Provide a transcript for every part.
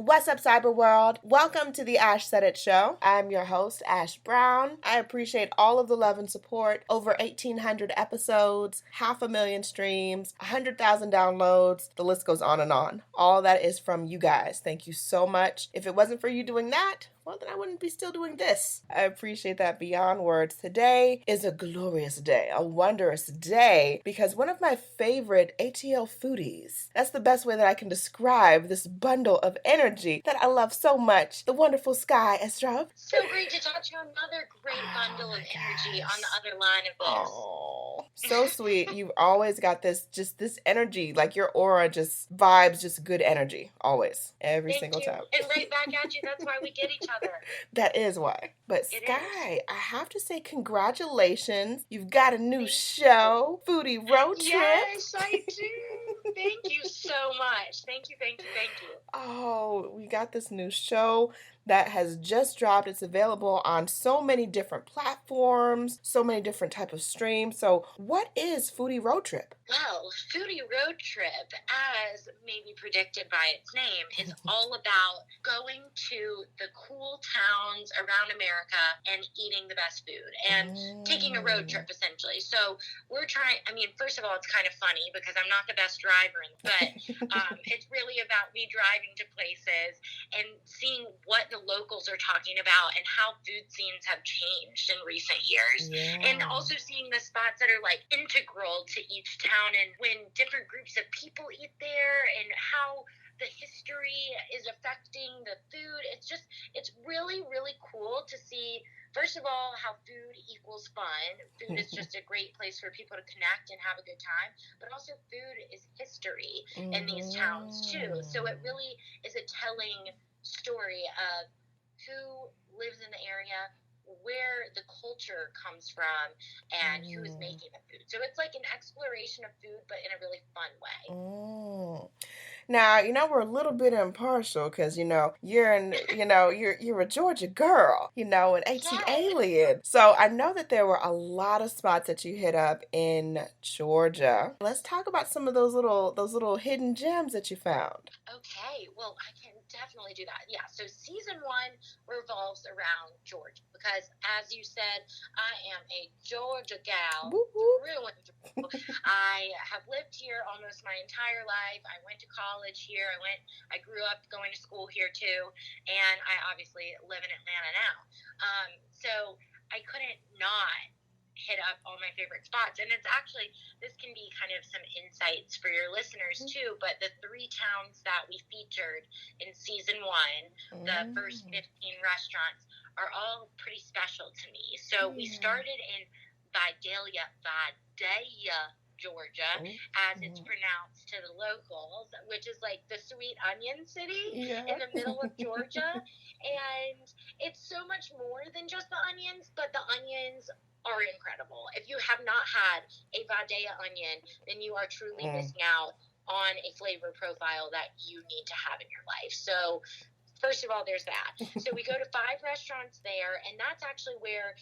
What's up, Cyber World? Welcome to the Ash Said It Show. I'm your host, Ash Brown. I appreciate all of the love and support. Over 1,800 episodes, 500,000 streams, 100,000 downloads. The list goes on and on. All that is from you guys. Thank you so much. If it wasn't for you doing that, well, then I wouldn't be still doing this. I appreciate that beyond words. Today is a glorious day, a wondrous day, because one of my favorite ATL foodies, that's the best way that I can describe this bundle of energy that I love so much, the wonderful Skye, Estroff. So great to talk to another great bundle of energy on the other line of this. Oh, so sweet. You've always got this energy, like your aura just vibes, just good energy, always, every single time. And right back at you, that's why we get each other. That is why. But Skye, I have to say congratulations. You've got a new show, Foodie Road Trip. Yes, I do. Thank you so much. Thank you. Oh, we got this new show that has just dropped. It's available on so many different platforms, so many different type of streams. So what is Foodie Road Trip? Well, Foodie Road Trip, as maybe predicted by its name, is all about going to the cool towns around America and eating the best food and taking a road trip, essentially. So we're trying, first of all, it's kind of funny because I'm not the best driver, but it's really about me driving to places and seeing what the locals are talking about and how food scenes have changed in recent years. Yeah. And also seeing the spots that are like integral to each town and when different groups of people eat there and how the history is affecting the food. It's really, really cool to see, first of all, how food equals fun. Food is just a great place for people to connect and have a good time, but also food is history in these towns too. So it really is a telling story of who lives in the area, where the culture comes from, and who is making the food. So it's like an exploration of food, but in a really fun way. Now, we're a little bit impartial because, you're a Georgia girl, an AT alien. So I know that there were a lot of spots that you hit up in Georgia. Let's talk about some of those little hidden gems that you found. Okay, well, I can definitely do that. Yeah, so season 1 revolves around Georgia because, as you said, I am a Georgia gal through and through. I have lived here almost my entire life. I went to college here. I grew up going to school here too, and I obviously live in Atlanta now. So I couldn't not hit up all my favorite spots. And it's actually, this can be kind of some insights for your listeners too, but the 3 towns that we featured in season 1, the first 15 restaurants, are all pretty special to me. So we started in Vidalia, Georgia, as it's pronounced to the locals, which is like the sweet onion city in the middle of Georgia. And it's so much more than just the onions, but the onions are incredible. If you have not had a Vidalia onion, then you are truly missing out on a flavor profile that you need to have in your life. So first of all, there's that. So we go to 5 restaurants there, and that's actually where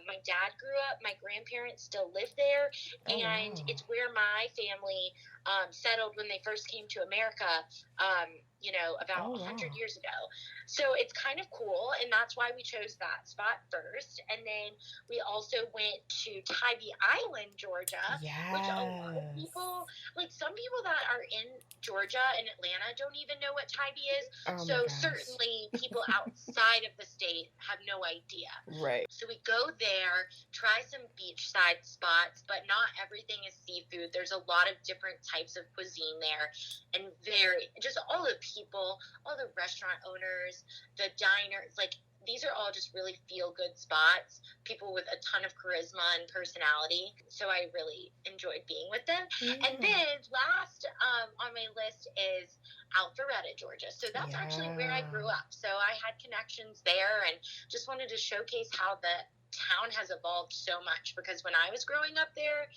my dad grew up. My grandparents still live there, and it's where my family settled when they first came to America, about 100 years ago. So it's kind of cool, and that's why we chose that spot first. And then we also went to Tybee Island, Georgia, which a lot of people, like some people that are in Georgia and Atlanta don't even know what Tybee is. So certainly people outside of the state have no idea. Right. So we go there, try some beachside spots, but not everything is seafood. There's a lot of different types of cuisine there, and just all the people, all the restaurant owners, the diners, like these are all just really feel-good spots, people with a ton of charisma and personality. So I really enjoyed being with them. And then last on my list is Alpharetta, Georgia. So that's actually where I grew up. So I had connections there and just wanted to showcase how the town has evolved so much, because when I was growing up there,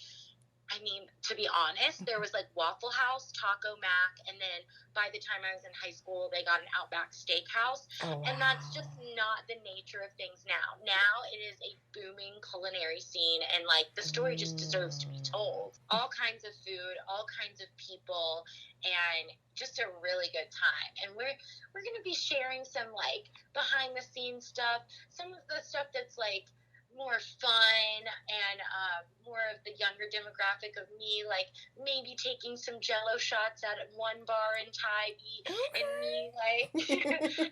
I mean, to be honest, there was like Waffle House, Taco Mac, and then by the time I was in high school, they got an Outback Steakhouse. Oh, wow. And that's just not the nature of things now. Now it is a booming culinary scene, and like the story just deserves to be told. All kinds of food, all kinds of people, and just a really good time. And we're going to be sharing some like behind the scenes stuff, some of the stuff that's like more fun and more of the younger demographic of me, like maybe taking some Jello shots at one bar in Tybee, and me like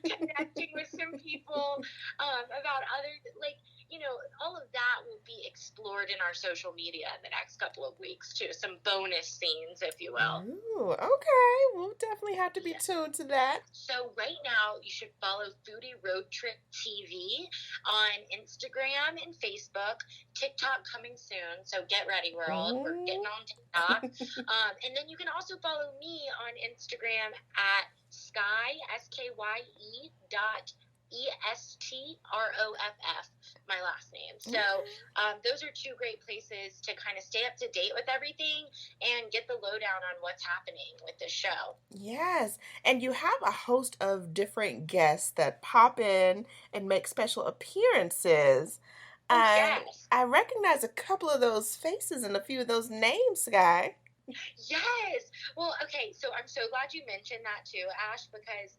connecting with some people about other, like, you know, all of that will be explored in our social media in the next couple of weeks too. Some bonus scenes, if you will. Ooh, okay. We'll definitely have to be tuned to that. So right now, you should follow Foodie Road Trip TV on Instagram and Facebook. TikTok coming soon, so get ready, world. We're getting on TikTok. And then you can also follow me on Instagram at Skye, SKYE ESTROFF, my last name. So those are two great places to kind of stay up to date with everything and get the lowdown on what's happening with the show. Yes, and you have a host of different guests that pop in and make special appearances. Yes. I recognize a couple of those faces and a few of those names, Skye. Yes. Well, okay, so I'm so glad you mentioned that too, Ash, because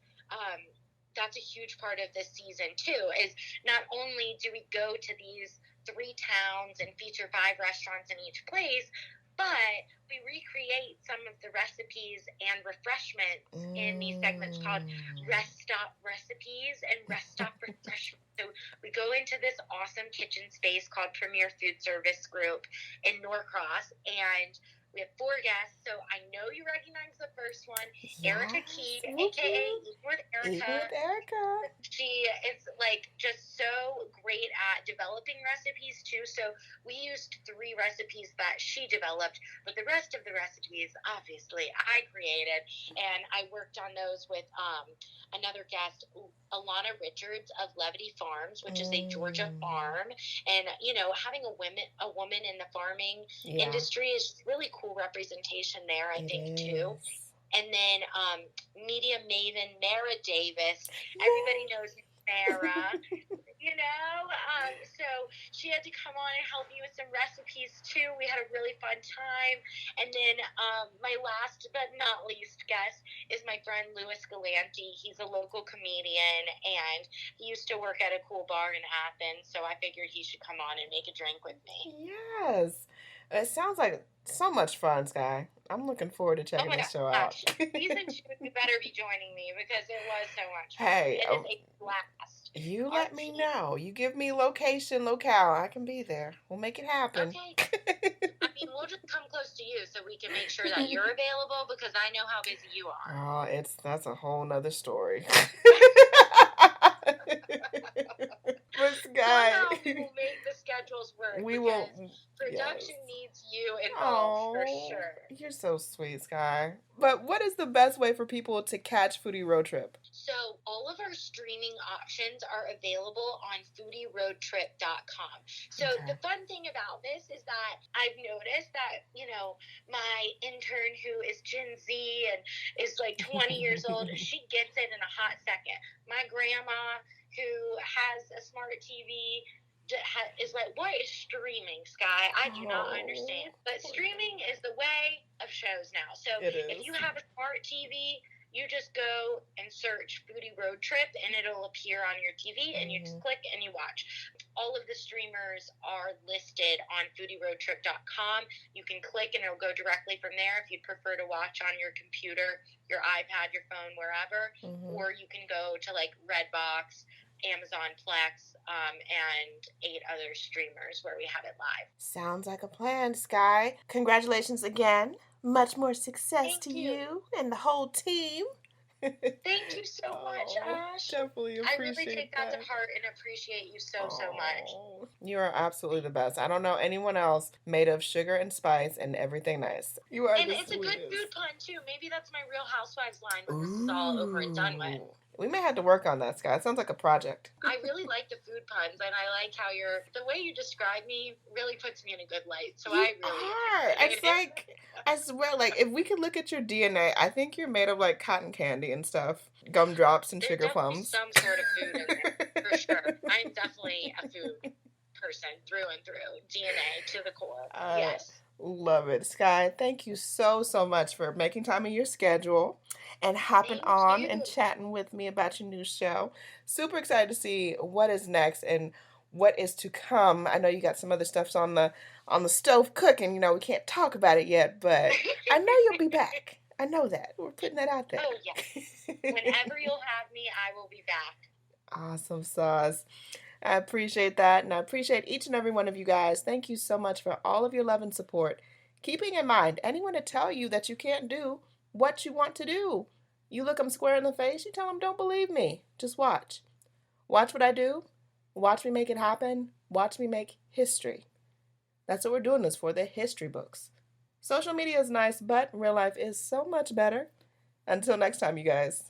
that's a huge part of this season too, is not only do we go to these 3 towns and feature 5 restaurants in each place, but we recreate some of the recipes and refreshments in these segments called Rest Stop Recipes and Rest Stop Refreshments. So we go into this awesome kitchen space called Premier Foodservice Group in Norcross, and we have 4 guests, so I know you recognize the first one, yes. Erica Key, a.k.a. Eating with Erica. She is, like, just so great at developing recipes, too. So we used 3 recipes that she developed, but the rest of the recipes, obviously, I created, and I worked on those with another guest, Ilana Richards of Levity Farms, which is a Georgia farm. And, you know, having a woman in the farming industry is really cool representation there, I think, too. And then media maven Mara Davis. Everybody knows Mara. You know, so she had to come on and help me with some recipes too. We had a really fun time. And then my last but not least guest is my friend Louis Galanti. He's a local comedian, and he used to work at a cool bar in Athens, so I figured he should come on and make a drink with me. Yes. It sounds like so much fun, Skye. I'm looking forward to checking this show out. Season 2, you better be joining me because it was so much fun. Hey, it is a blast. You let me know. You give me location, locale. I can be there. We'll make it happen. Okay. I mean, we'll just come close to you so we can make sure that you're available because I know how busy you are. Oh, that's a whole nother story. But Skye, somehow we will make the schedules work. We will. Production needs you involved for sure. You're so sweet, Skye. But what is the best way for people to catch Foodie Road Trip? So all of our streaming options are available on foodieroadtrip.com. So the fun thing about this is that I've noticed that, you know, my intern who is Gen Z and is like 20 years old, she gets it in a hot second. My grandma, who has a smart TV, is like, what is streaming, Skye? I do not understand. But streaming is the way of shows now. So if you have a smart TV, you just go and search Foodie Road Trip, and it'll appear on your TV, and you just click and you watch. All of the streamers are listed on foodieroadtrip.com. You can click, and it'll go directly from there if you prefer to watch on your computer, your iPad, your phone, wherever. Or you can go to, like, Redbox, Amazon Plex, and 8 other streamers where we have it live. Sounds like a plan, Skye. Congratulations again. Much more success to you and the whole team. Thank you so much, Ash. Definitely appreciate I really take that to heart and appreciate you so much. You are absolutely the best. I don't know anyone else made of sugar and spice and everything nice. You are and it's sweetest. A good food pun, too. Maybe that's my Real Housewives line when this is all over and done with. We may have to work on that, Skye. It sounds like a project. I really like the food puns, and I like how the way you describe me really puts me in a good light. So I really It's like, I swear, like, if we could look at your DNA, I think you're made of, like, cotton candy and stuff. Gumdrops and sugar plums. There's some sort of food in there, for sure. I'm definitely a food person through and through. DNA to the core. Yes. Love it. Skye, thank you so much for making time in your schedule and hopping on and chatting with me about your new show. Super excited to see what is next and what is to come. I know you got some other stuffs on the stove cooking. You know, we can't talk about it yet, but I know you'll be back. I know that. We're putting that out there. Oh, yes. Whenever you'll have me, I will be back. Awesome sauce. I appreciate that, and I appreciate each and every one of you guys. Thank you so much for all of your love and support. Keeping in mind, anyone to tell you that you can't do what you want to do, you look them square in the face, you tell them, don't believe me. Just watch. Watch what I do. Watch me make it happen. Watch me make history. That's what we're doing this for, the history books. Social media is nice, but real life is so much better. Until next time, you guys.